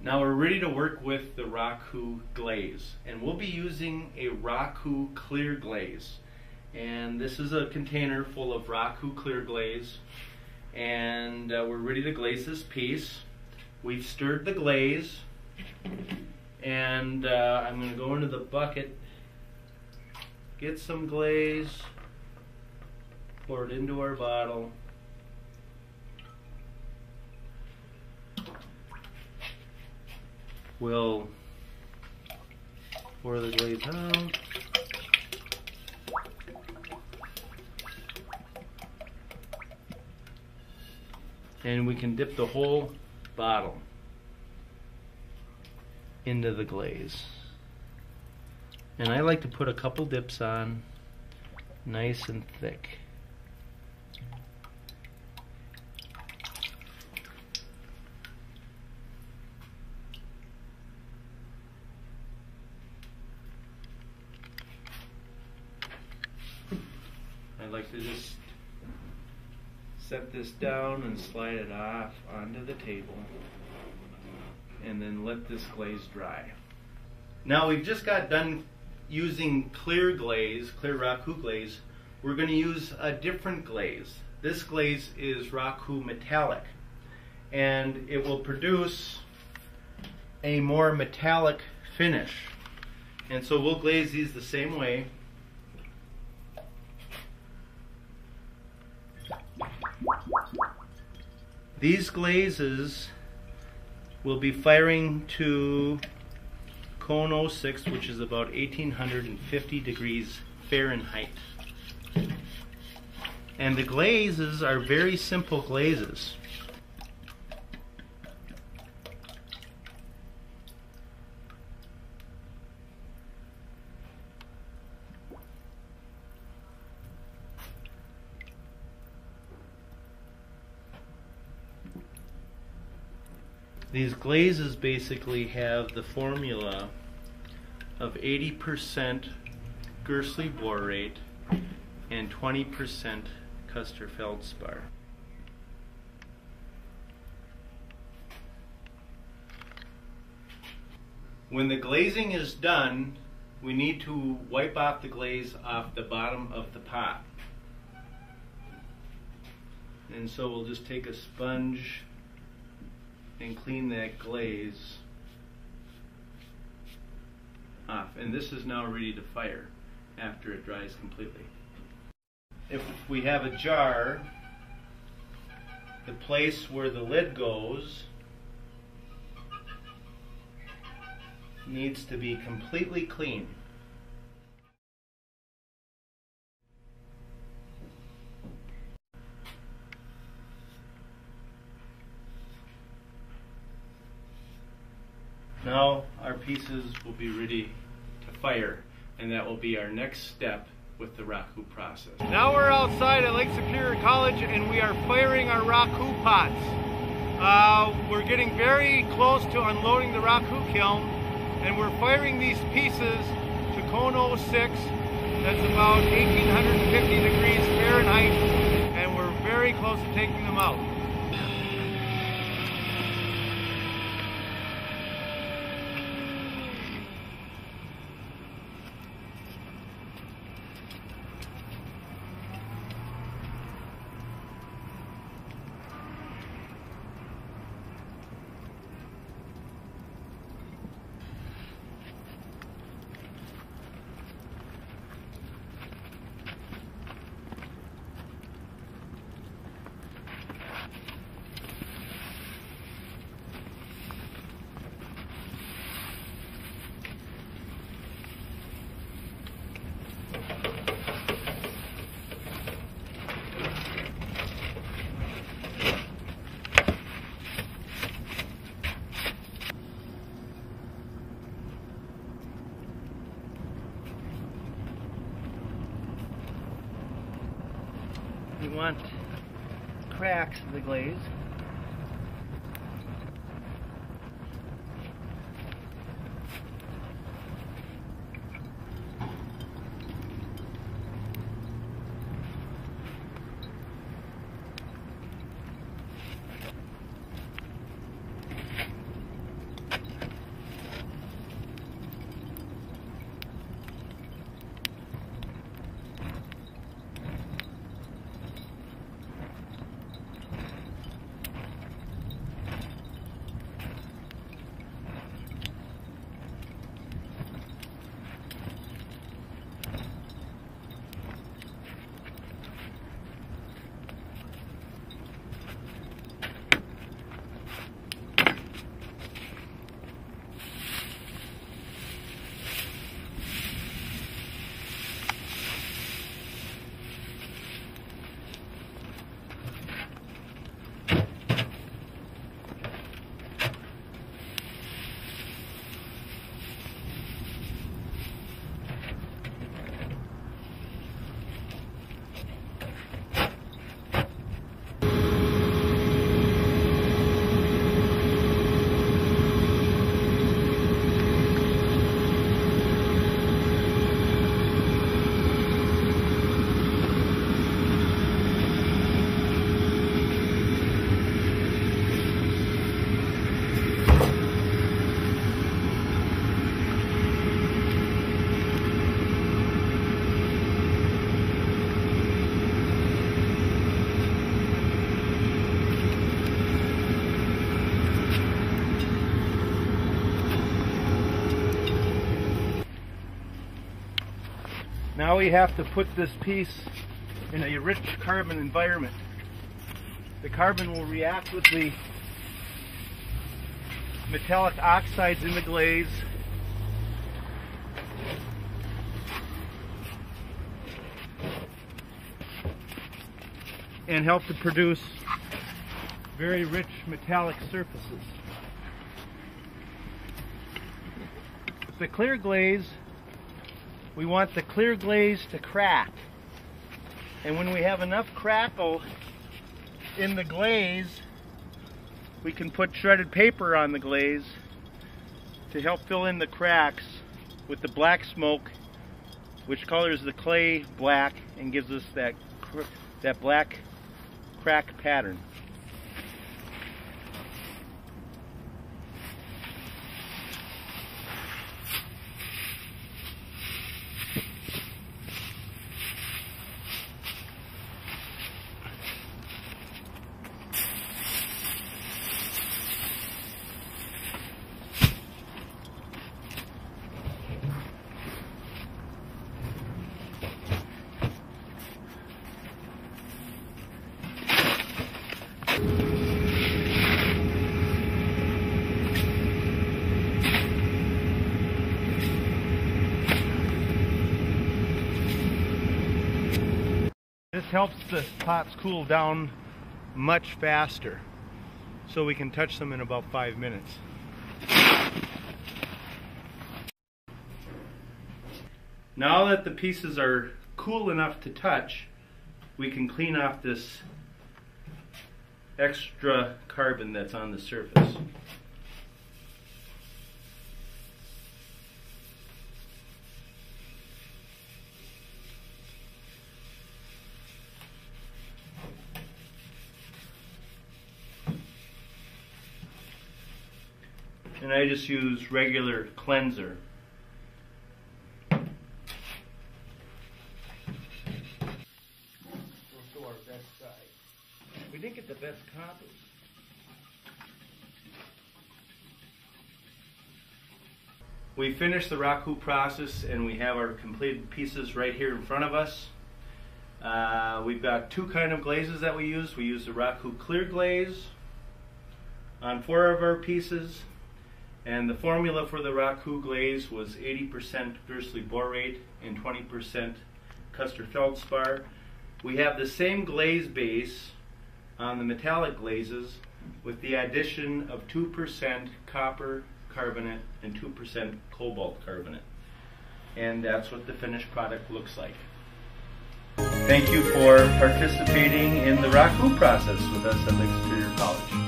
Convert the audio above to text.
Now we're ready to work with the Raku glaze, and we'll be using a Raku clear glaze. And this is a container full of Raku clear glaze, and we're ready to glaze this piece. We've stirred the glaze, and I'm going to go into the bucket, get some glaze, pour it into our bottle. We'll pour the glaze out. And we can dip the whole bottle into the glaze. And I like to put a couple dips on, nice and thick. I like to just set this down and slide it off onto the table and then let this glaze dry. Now we've just got done using clear glaze, clear Raku glaze. We're going to use a different glaze. This glaze is Raku metallic, and it will produce a more metallic finish. And so we'll glaze these the same way. These glazes will be firing to cone 06, which is about 1850 degrees Fahrenheit. And the glazes are very simple glazes. These glazes basically have the formula of 80% Gerstley borate and 20% Custer feldspar. When the glazing is done, we need to wipe off the glaze off the bottom of the pot. And so we'll just take a sponge and clean that glaze off. And this is now ready to fire after it dries completely. If we have a jar, the place where the lid goes needs to be completely clean. Now our pieces will be ready to fire, and that will be our next step with the Raku process. Now we're outside at Lake Superior College and we are firing our Raku pots. We're getting very close to unloading the Raku kiln, and we're firing these pieces to cone 06. That's about 1850 degrees Fahrenheit, and we're very close to taking them out. We want cracks in the glaze. Now we have to put this piece in a rich carbon environment. The carbon will react with the metallic oxides in the glaze and help to produce very rich metallic surfaces. With the clear glaze, we want the clear glaze to crack. And when we have enough crackle in the glaze, we can put shredded paper on the glaze to help fill in the cracks with the black smoke, which colors the clay black and gives us that black crack pattern. This helps the pots cool down much faster, so we can touch them in about 5 minutes. Now that the pieces are cool enough to touch, we can clean off this extra carbon that's on the surface. And I just use regular cleanser. We'll show our best side. We didn't get the best copies. We finished the Raku process and we have our completed pieces right here in front of us. We've got two kind of glazes that we use. We use the Raku clear glaze on 4 of our pieces. And the formula for the Raku glaze was 80% Dursley borate and 20% Custer feldspar. We have the same glaze base on the metallic glazes with the addition of 2% copper carbonate and 2% cobalt carbonate. And that's what the finished product looks like. Thank you for participating in the Raku process with us at Lake Superior College.